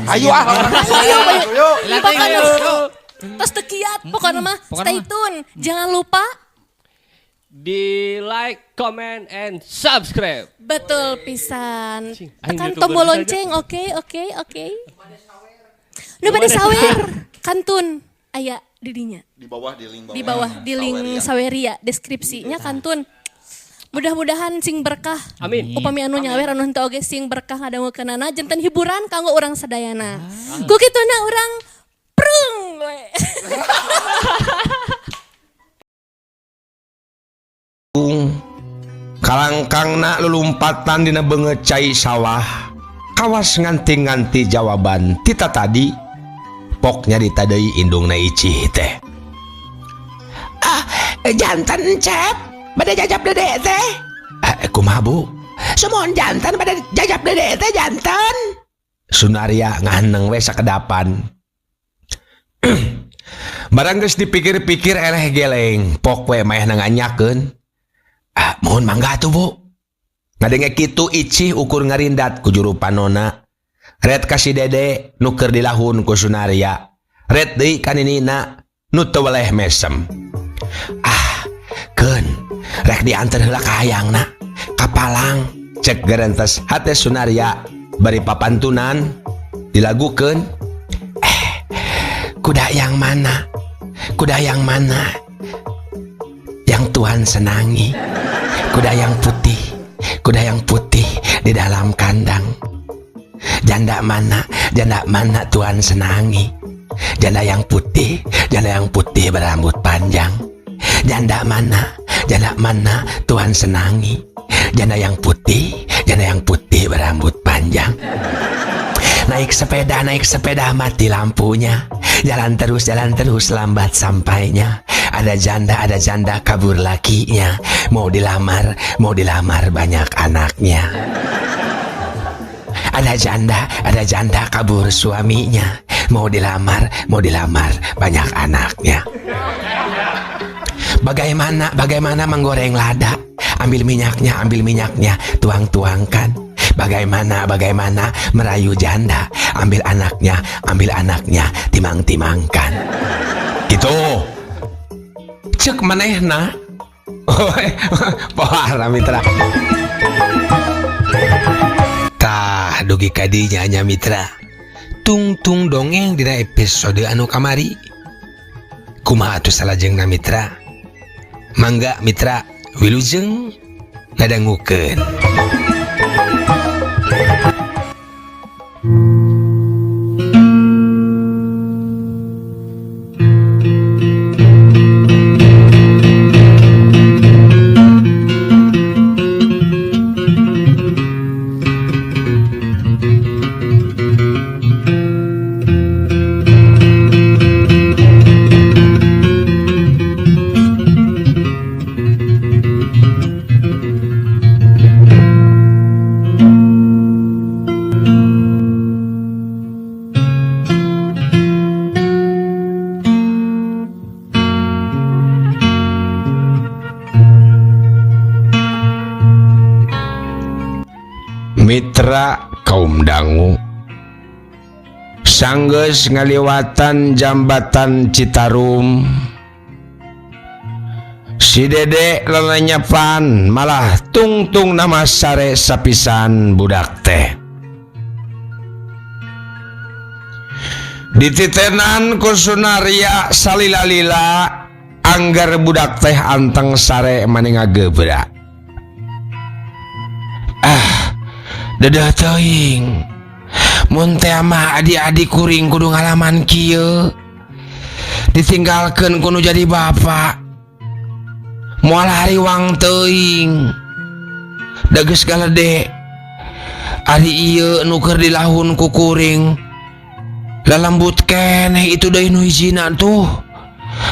Ayo Ayo. Terus tekiat pokoknya mah stay tune. Jangan lupa di like, comment, and subscribe. betul pisan. Aing Tekan YouTuber tombol saja. lonceng. Oke. Nu bade sawer. Kantun aya didinya. Di bawah di link Di bawah di link Saweria deskripsinya kantun. Mudah-mudahan sing berkah. Amin. Upami anu nyawer anu henteu oge sing berkah ngadangukeunana janten hiburan kanggo urang sadayana. Ku kituna urang prung we. Kalangkangna lulumpatan dina beungeut cai sawah. Kawas nganti-nganti jawaban tita tadi. Pok nyarita deui indungna Icih teh. Jantan cep, bade jajab dedek teh. Kumaha bu? Sumohon jantan bade jajab dedek teh jantan. Sunaria ngahaneng we sakedapan. Barang geus dipikir-pikir eleh geleng, pok we mah nanganyakeun. Mohon mangga tuh bu. Ngadenge kitu Icih ukur ngarindat ku juru panona. Red kasih dede nuker dilahun ku Sunaria. Red deui kaninina nu teu weleh mesem. Keun rek dianter heula ka hayangna ka palang cek gerentes hate Sunaria bari papantunan dilagukeun. Kuda yang mana? Kuda yang mana? Yang Tuhan senangi. Kuda yang putih. Kuda yang putih di dalam kandang. Janda mana? Janda mana Tuhan senangi? Janda yang putih berambut panjang. Janda mana? Janda mana Tuhan senangi? Janda yang putih berambut panjang. Naik sepeda mati lampunya. Jalan terus lambat sampainya. Ada janda kabur lakinya. Mau dilamar banyak anaknya. Ada janda kabur suaminya. Mau dilamar banyak anaknya. Bagaimana menggoreng lada? Ambil minyaknya, tuang-tuangkan. Bagaimana merayu janda? Ambil anaknya, timang-timangkan. Gitu. Cek manehna. Pohara mitra. Tah dugi kadinya nya mitra. Tung dongeng dina episode anu kamari. Kumaha atuh salajengna mitra? Mangga mitra wilujeng ngadangukeun. Mitra kaum dangu sanggeus ngaliwatan jambatan Citarum si dede lelenyepan malah tungtung nama sare sapisan budak teh dititenan ku Sunaria salila-lila anggar budak teh anteng sare mani ngagebrak. Dadah teuing mun teh mah adik-adik kuring kudu ngalaman kieu ditinggalkeun kudu jadi bapak moal hariwang teuing da geus galede ari ieu nu keur dilahun ku kuring lalembut keneh itu deui nu hijina tuh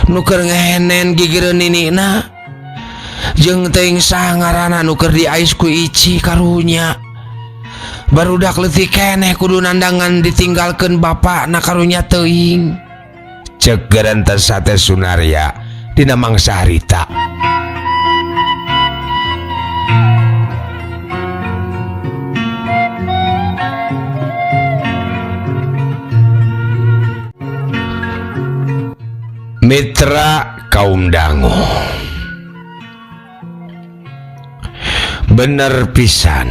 nu keur ngehenen gigireun ninina jeung teuing saha ngaranna nu keur diais ku Icih karunya. Barudak leutik keneh kudu nandangan ditinggalkeun bapak na karunya teuing. Cek gerentes sate Sunaria dina mangsa harita. Mitra kaum dangu, bener pisan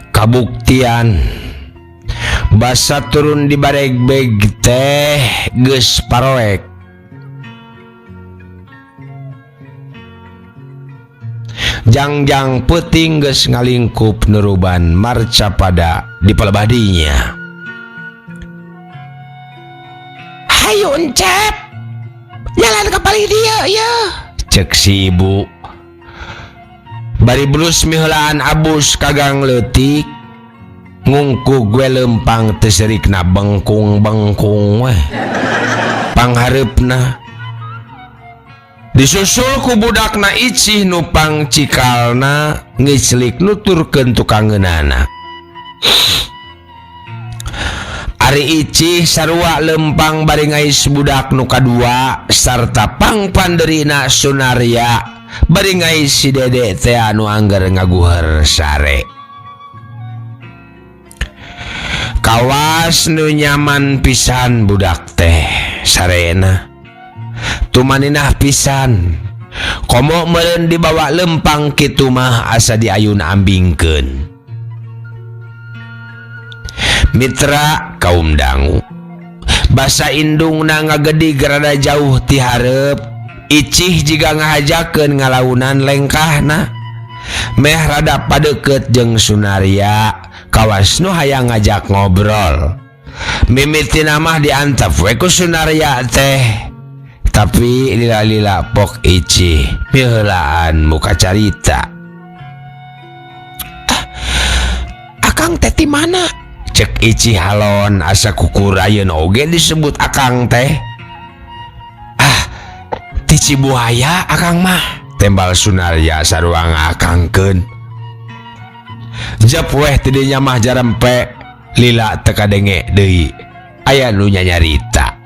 kabuktian basa turun di bareg-beg teh geus paroek. Jangjang peuting geus ngalingkup neruban marca pada di palebadinya. Hayu encep, jalan ke pali dia ya, cek si ibu. Bari brus miheulaan abus kagang leutik, ngungku gue lempang teserikna bengkung-bengkung weh. Panghareupna disusul ku budakna icih nupang cikalna ngiclik nuturkeun tukangeunana. Ari icih sarua lempang bari ngais budak nu kadua sarta pangpanderina Sunaria bari ngais si dede teh anu angger ngaguher sare. Kawas nu nyaman pisan budak teh sarena. Tumaninah pisan komo meureun dibawa lempang kitu mah asa diayun ambingkeun. Mitra kaum dangu, basa indungna ngagedig rada jauh ti hareup, icih jiga ngahajakeun ngalaunan lengkahna. Meh rada padeukeut jeung Sunaria, kawas nu hayang ngajak ngobrol. Mimitina mah diantep we ku Sunaria teh. Tapi lila-lila pok icih miheulaan muka carita. Akang teh ti mana? Cek icih halon asa kukurayeun oge disebut akang teh. Ti Cibuaya akang mah, tembal Sunaria sarua ngakangkeun. Jep weh ti dinya mah jarempe lila teu kadenge deui. Aya nu nyanyarita.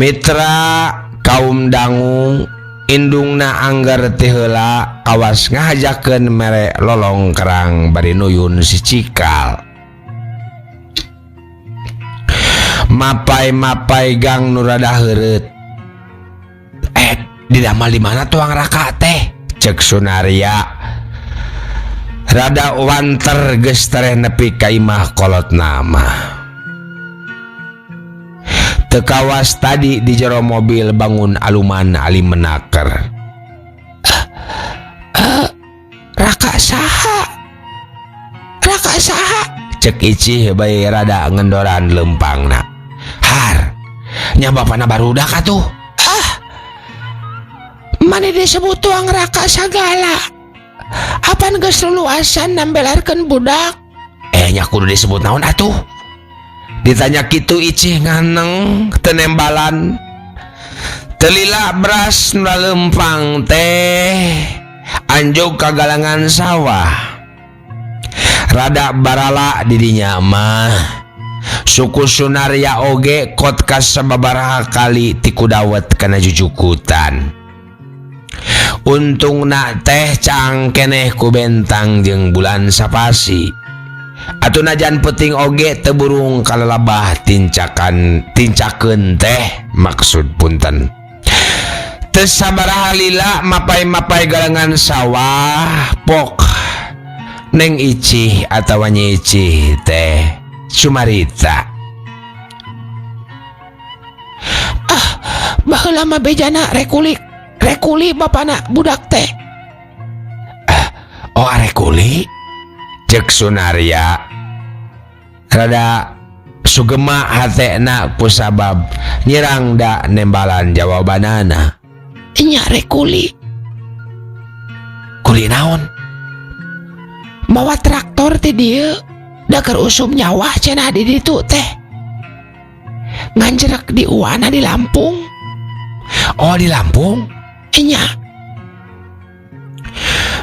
Mitra kaum dangu, indungna anggar teh heula awas ngahajakeun mere lolong kerang bari nuyun si cikal. Mapai-mapai gang nu rada heureut. Didamal di mana tuang raka teh? Cek Sunaria. Rada wanter geus tareh nepi ka imah kolotna mah. Tekawas tadi di jero mobil bangun aluman ali menaker. Raka saha? Raka saha? Cek icih bae rada ngendoran lempangna. Har, nya bapana barudak atuh. Mane disebut tuang raka sagala? Apan geus luluasan nambelarkeun budak? Nya kudu disebut naon atuh? Ditanya kitu icih nganeng tenembalan. Telila beras nu lempang teh anjog ka galangan sawah. Rada barala didinya mah. Suku Sunaria oge kot ka sababaraha kali ti kudawet kana jujukutan. Untungna teh cangkeneh ku bentang jeung bulan sapasi. Atuh najan peuting oge teu burung kalalabah tincakeun teh maksud punten. Teu sabaraha lila mapai-mapai galangan sawah pok neng icih atawa nyicih teh Sumarita. Baheula mah bejana rekuli bapana budak teh. Oh rekuli? Cek Sunaria. Rada sugema hatena ku sabab nyerang da nembalan jawabanana. Nya rekuli. Kuli naon? Bawa traktor ti dieu da keur usum nyawah cenah di ditu teh. Nganjerek di uwana di Lampung. Oh di Lampung? Nya.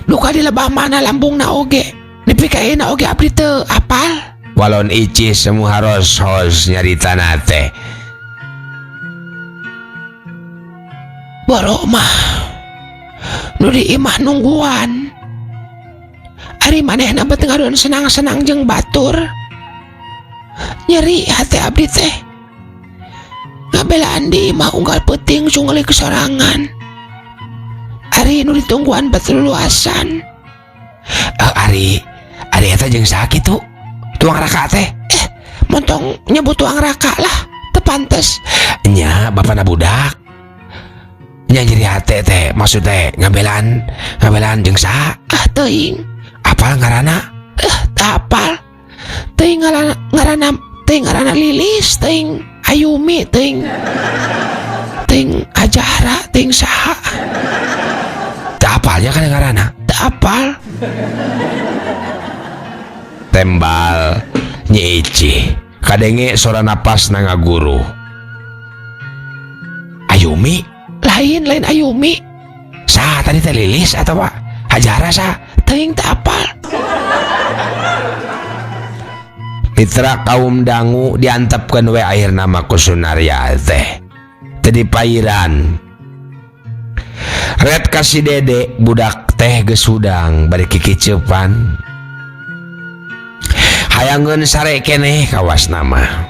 Duka di lebah mana Lampungna oge. Nepi ka euna oge abdi teu apal. walon ici semua harus nyarita nate. Boro mah nu di imah nungguan. Ari manehna beuteung ngaruan senang-senang jeung batur. Nyeri hati abdi teh. Ngabelaan di imah unggal peuting sunggali kesorangan. Ari nu ditungguan batur luasan. Ari eta jeung saha kitu? Tuang raka teh. Montong nyebut tuang raka lah, teu pantes. Nya bapana budak. Nya jadi hate teh maksud teh ngabelaan jeung saha? Teuing. Apal ngaranna? Apal. Teuing ngaranna Lilis, teuing Ayumi, teuing Ajara, teuing saha? Teu apalnya kan ngaranna? Teu apal. Tembal Nyi Ici kadenge sora napas na ngaguru. Ayumi? Lain Ayumi. Saha tadi teh Lilis atau Hajara saha? Teuing teu apal. Mitra kaum dangu diantepkeun we akhirna mah ku Sunaria teh. Teu dipairan. Ret ka si Dede budak teh geus hudang bari kikiceupan. Hayangeun sare keneh kawasna mah.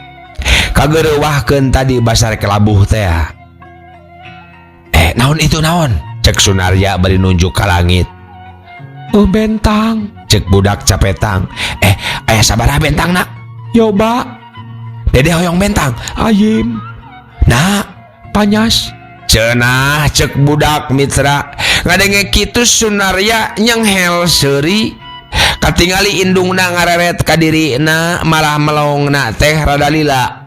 Kageureuwahkeun tadi basar kelabuh teh. Naon itu naon? Cek Sunaria bari nunjuk ka langit. Bentang, cek budak capetang. Aya sabaraha bentang nak? Yoba. Dede hoyong bentang. Ayim. Nah, panyas. Cenah cek budak mitra. Ngadenge kitu Sunaria nyenghel seuri. Katingali indungna ngareret ka dirina malah melongna teh rada lila.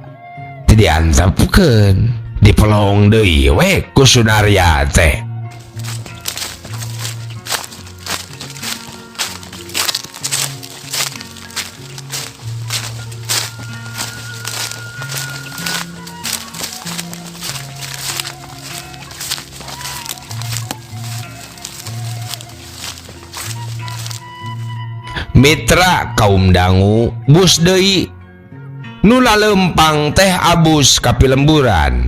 Teu diantepkeun, dipelong deui we ku Sunaria teh. Mitra kaum dangu bus deui nu lalempang teh abus ka pilemburan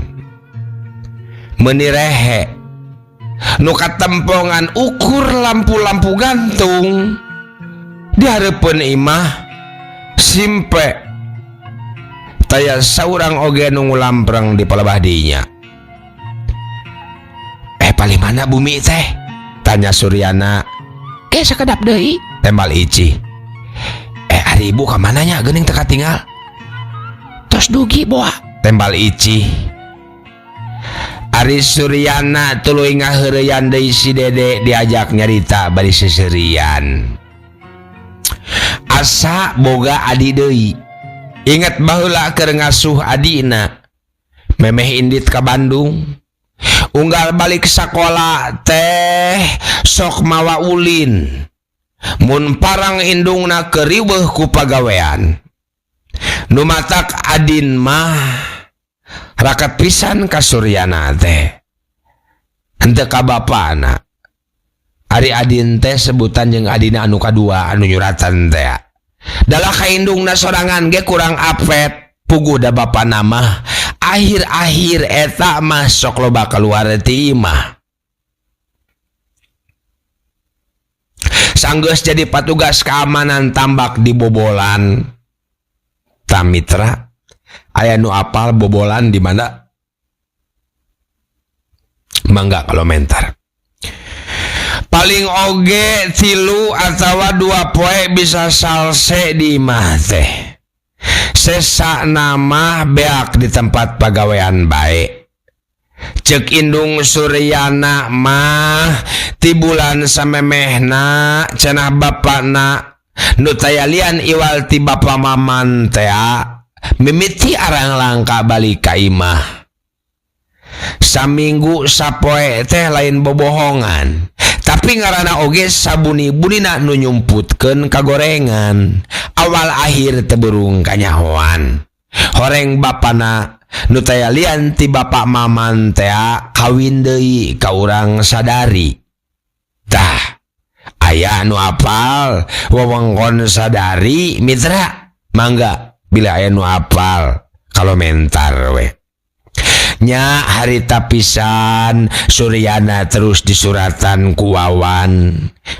meuni rehe nu katempongan ukur lampu-lampu gantung di hareupeun imah simpe taya saurang oge nu ngulampreng di palebah dinya. Palimana bumi teh? Tanya Suryana. Sakedap deui. Tembal Ici. Ari ibu kamananya geuning teu katinggal? Tos dugi boa. Tembal Ici. Ari Suryana tuluy ngaheureyan deui si Dede diajak nyarita bari seserian. Asa boga adi deui. Ingat baheula keur ngasuh adina. Memeh indit ka Bandung. Unggal balik sakola teh sok mawa ulin. Mun parang indungna keriweuh ku pagawean. Nu matak adin mah rakat pisan ka Suryana teh. Henteu ka bapana. Ari adin teh sebutan jeung adina anu kadua anu nyuratan teh. Dalah ka indungna sorangan ge kurang apet puguh da bapana mah. Akhir-akhir eta mah sok loba keluar ti imah. Sanggeus jadi patugas keamanan tambak di bobolan. Tamitra, aya nu apal bobolan di mana? Mangga komentar. Paling oge 3 atawa 2 poe bisa salse di imah teh. Sesa nama beak di tempat pagawean baik. Cek indung Suryana mah ti bulan samemehna cenah bapana nu tayalian iwal ti bapa maman teh mimiti arang langka balik ka imah. Saminggu sapoe teh lain bobohongan. Tapi ngaranna oge sabuni-bunina nu nyumputkeun kagorengan. Awal akhir teburung kanyahoan. Horeng bapana nu tayalian ti bapa maman teh kawin deui ka urang sadari. Tah, aya nu apal wewengkon sadari mitra? Mangga bila aya nu apal komentar we. Nya harita pisan Suryana terus disuratan ku Wawan.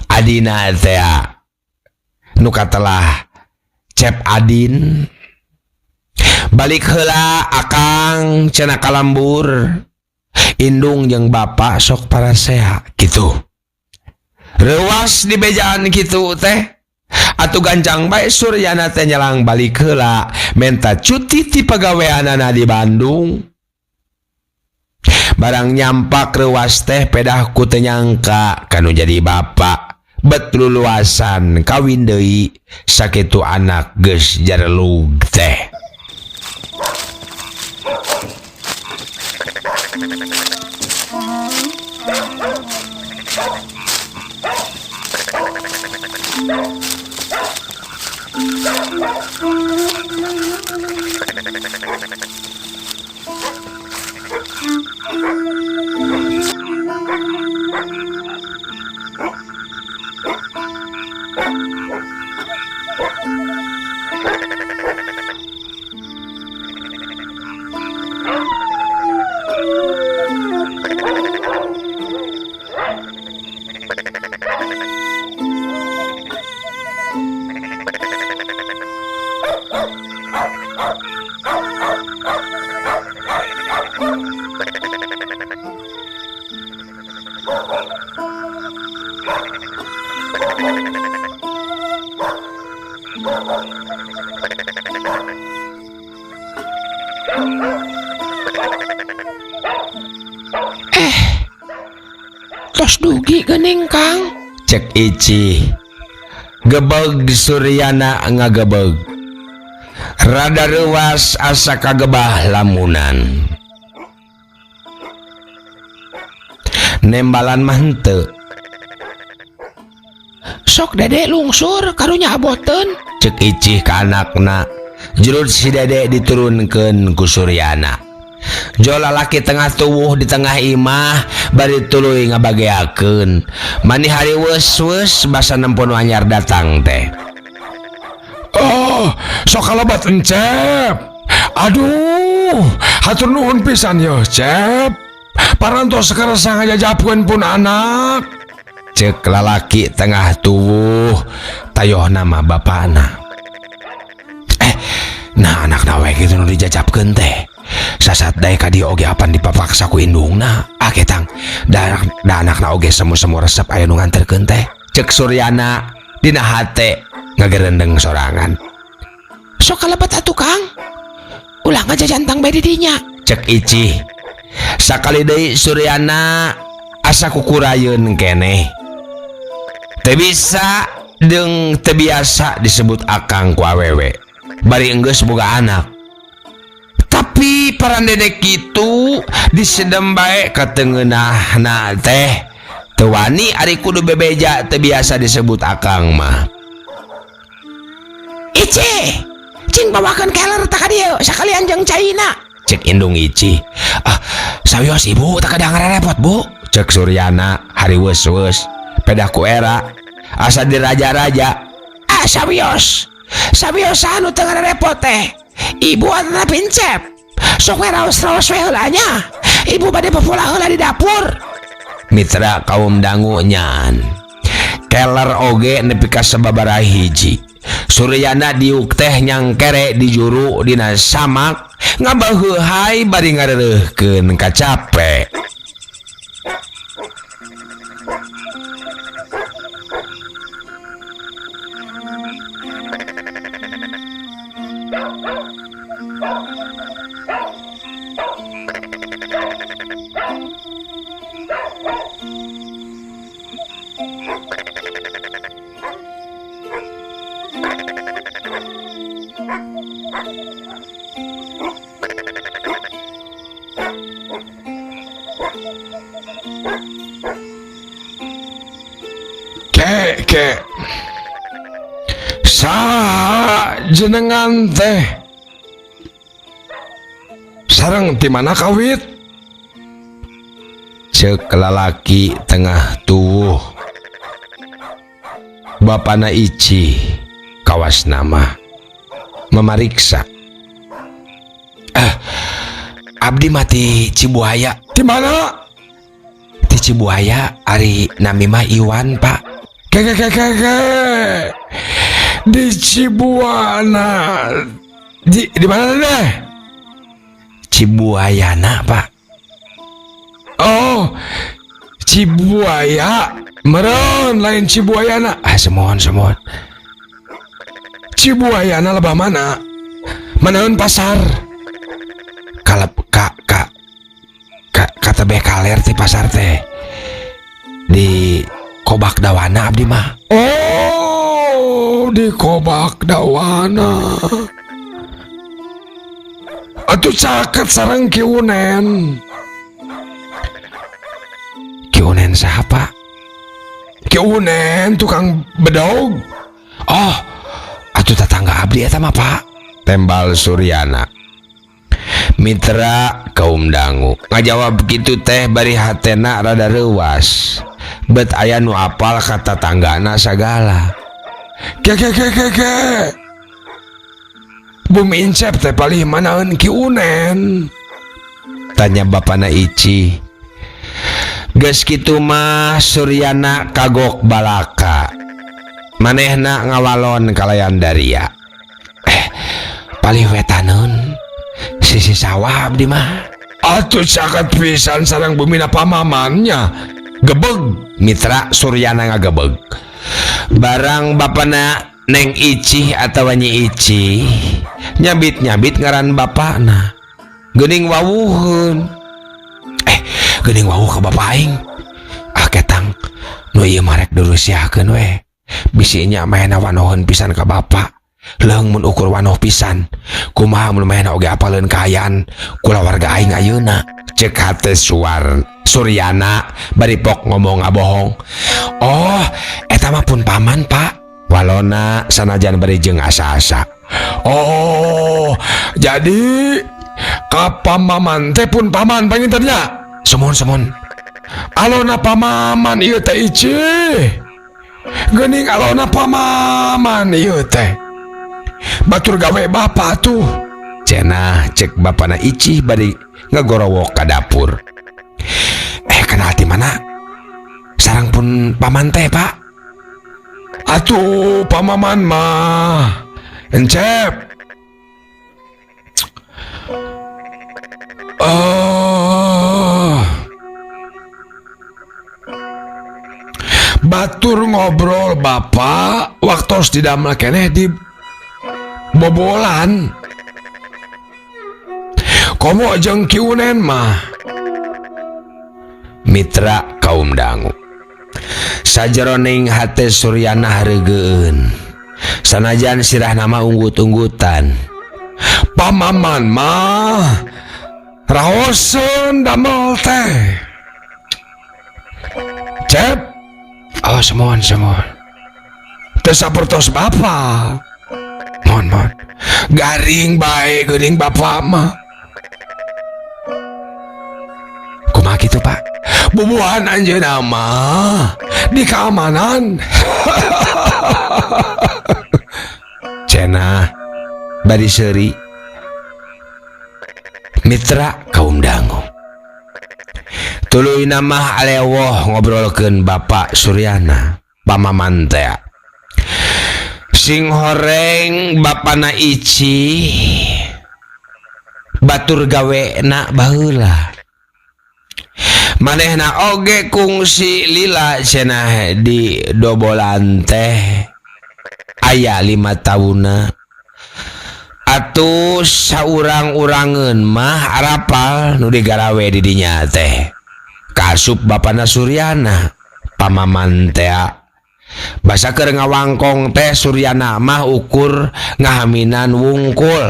Adina teh nu katelah Cep Adin. Balik heula akang cenah kalambur. Indung jeung bapak sok parasea gitu. Rewas di bejaan gitu teh. Atuh gancang bae Suryana teh nyalang balik heula menta cuti ti pagaweanana di Bandung. Barang nyampak rewas teh pedah ku teu nyangka kanu jadi bapak bet luluasan kawin deui sakitu anak geus jarelug teh. Tos dugi geuning Kang. Cek Ici. Gebeg Suryana ngagebeg. Rada rewas asa kagebah lamunan. Nembalan mah henteu. Sok Dede lungsur karunya aboten. Cek Icih ka anakna. Jurut si Dede diturunkeun ku Suryana. Jo lalaki tengah tuwuh di tengah imah bari tuluy ngabageakeun. Mani hari weus-weus basa nempon anyar datang teh. Oh, sok kalabat Encep. Aduh, hatur nuhun pisan yo, Cep. Parantos sakarasa ngajajapkeun pun anak. Cek lalaki tengah tuwuh tayoh nama bapana. Nah anak-anak we kitu nu dijajapkeun teh. Sasat dae ka dieu oge apan dipapaksa ku indungna. Ketang, da anakna oge semu-semu resep aya nu nganterkeun teh. Cek Suryana dina hate ngagerendeng sorangan. Sok kalebet atuh Kang. Ulah ngajajantang bae di dinya. Cek Icih. Sakali deui Suryana asa kukurayeun keneh. Teu bisa jeung teu biasa disebut akang ku awewe. Bari enggeus boga anak. Tapi parandene kitu disedem bae ka teungeunahna teh. Teu wani ari kudu bebeja teu biasa disebut akang mah. Ici, cing bawakeun keler tah ka dieu sakalian jeung caina. Cek indung Ici. Sawios ibu tak ada ngarepot bu. Cek Suryana hari weus-weus. Pedah ku era asa diraja-raja. Sawios anu teu ngarepot teh. Ibu atuh pincep. Sok we raos-raos we heula nya. Ibu bade pepula heula di dapur. Mitra kaum dangu nyan. Keler oge nepi ka sababaraha hiji. Suryana diuk teh nyangkere di juru dina samak ngabaheuhai bari ngareureuhkeun ka capek. Kek. Saha jenengan teh? Sareng di mana kawit? Cek lalaki tengah tuwuh. Bapana Ici kawas nama. memeriksa. Abdi mati Cibuaya. Di mana? Di Cibuaya ari nami mah Iwan, Pak. Ke. Di Cibuana. Di mana deh? Cibuayana, Pak. Oh, Cibuaya. Meren lain Cibuayana. Semohon. Cibuayana lebah mana? Manaon pasar? Kalep kata bekaler ti pasar teh di Kobak Dawana abdi mah. Oh, di Kobak Dawana. Atuh caket sareng Kiunen. Kiunen siapa? Kiunen tukang bedog. Oh, atuh tetangga abdi eta mah, Pak. Tembal Suryana. Mitra kaum dangu ngajawab gitu teh bari hatena rada reuas. Bet aya nu apal kata tanggana sagala. Ke. Bumi Incep teh palih manaeun Kiunen? Tanya bapana Ici. Geus kitu mah Suryana kagok balaka. Manehna ngawalon kalayan Daria. Palih wetaneun sisi sawah abdi mah. Atuh caket pisan sareng bumina pamamannya. Gebeg. Mitra Suryana ngagebeg. Barang bapana Neng Ici atawa Nyi Ici nyabit ngaran bapana. Geuning wawuheun. Geuning wawuh ka bapak aing. Ketang nu ieu marek dirusiakeun we. Bisi nya maena wanoheun pisan ka bapak. Leung mun ukur wanoh pisan, kumaha mun maena oge apaleun kaayaan kulawarga aing ayeuna. Cek hate Suryana bari pok ngomong ngabohong. Oh, eta mah pun paman, Pak. Walona sanajan bari jeung asa-asa. Oh, jadi ka pamaman teh pun paman pangintennya. Semon. Alona pamaman ieu teh Ici. Geuning alona pamaman ieu teh. Batur gawe bapak tuh. Cenah cek bapana Ici bari ngagorowok ka dapur. Kenal di mana? Sarang pun paman teh, Pak. Atuh pamaman mah Encep. Batur ngobrol bapak waktu tidak keneh di bobolan. Komo jeung Kiunen mah. Mitra kaum dangu. Sajeroning hate Suryana hareugeun. Sanajan sirah nama unggut-unggutan. Pamaman mah raoseun damel teh. Cep. Oh, semon. Teu sapertos bapak. Mon. Garing bae geuning bapak mah. Kumaha kitu, Pak? Bubuhan anjeunna mah di keamanan. Cenah bari seuri. Mitra kaum dangu. Tuluy mah alewoh ngobrolkeun Bapak Suryana, pamaman teh. Sing horeng bapana Ici batur gawena baheula. Manehna oge kungsi lila cenah di dobolan teh aya 5 tahunna. Atuh saurang-urangeun mah arapal nu digarawe di dinya teh. Kasup bapana Suryana, pamaman teh. Basa keur ngawangkong teh Suryana mah ukur ngahaminan wungkul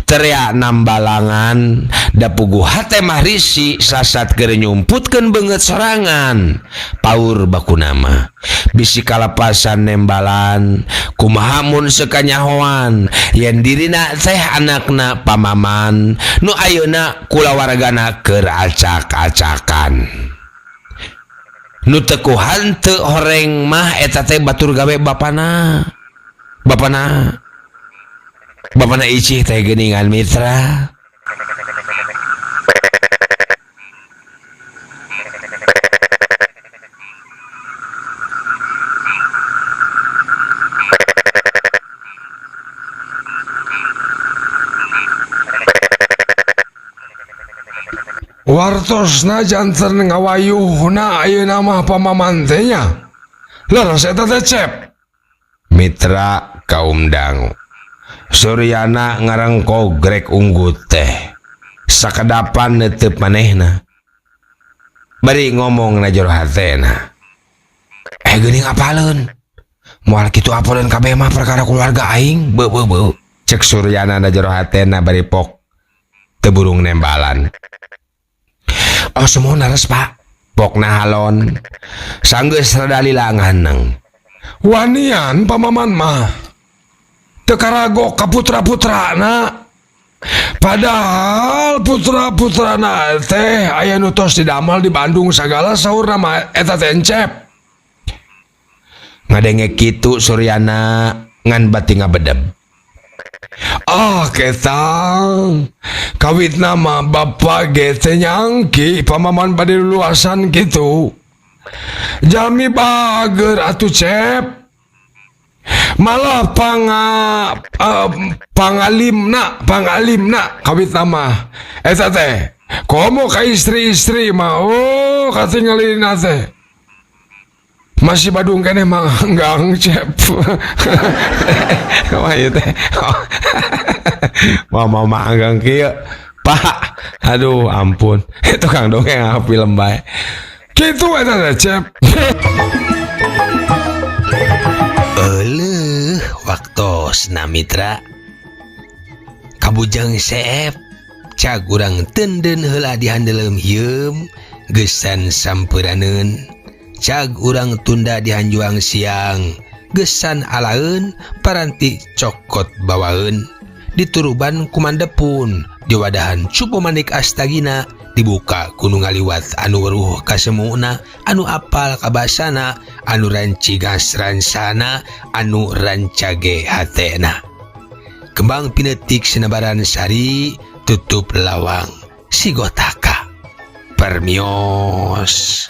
teriak nambalangan da puguh hate mah risi sasat keur nyumputkeun beungeut sorangan paur bakuna mah bisi kalapasan nembalan kumaha mun sekanyahoan yen dirina teh anakna pamaman nu ayeuna kulawargana keur acak-acakan. Nu tekuhan teu horeng mah eta teh batur gawe bapana. Bapana icih teh geuningan mitra. Wartosna janten ngawayuhna ayeuna mah pamaman teh nya. Leres eta teh Cep. Mitra kaum dangu. Suryana ngarengko grek unggut teh. Sakadapan neuteup manehna. Bari ngomong na jero hatena. Geuning apaleun. Moal kitu apoleun kabeh mah perkara keluarga aing. Beu. Cek Suryana na jero hatena bari pok teu burung nembalan. Oh semua nares pak. Pok na halon. Sanggeus rada lilangan. Wanian pamaman mah teu karago ka putra-putrana. Padahal putra-putrana teh aya nu tos didamel di Bandung sagala saurna mah eta teh Cep. Ngadenge kitu Suryana ngan bati ngabedeb. Ketang kawit nama bapak ge teh nyangki pamaman bade luasan gitu. Jami bager atuh Cep. Malah pangalimna kawit nama eta teh komo ka istri-istri mah katingalina teh masih Badung keneh manggang Cep. Wah ieu teh. Mama manggang kieu. Pak, aduh ampun. Tukang dongeng film bae. Kitu eta teh Cep. Waktosna mitra. Kabujang Seep. Cag urang tenden heula dihandeleum hieum geusan sampuraneun. Cag urang tunda dihanjuang siang gesan alaeun paranti cokot bawaeun dituruban kumandepun diwadahan cupu manik astagina dibuka kuno ngaliwat anu weruh kasemuna anu apal kabasana anu rancigas ransana anu rancage hatena kembang pinetik senabaran sari tutup lawang sigotaka permios.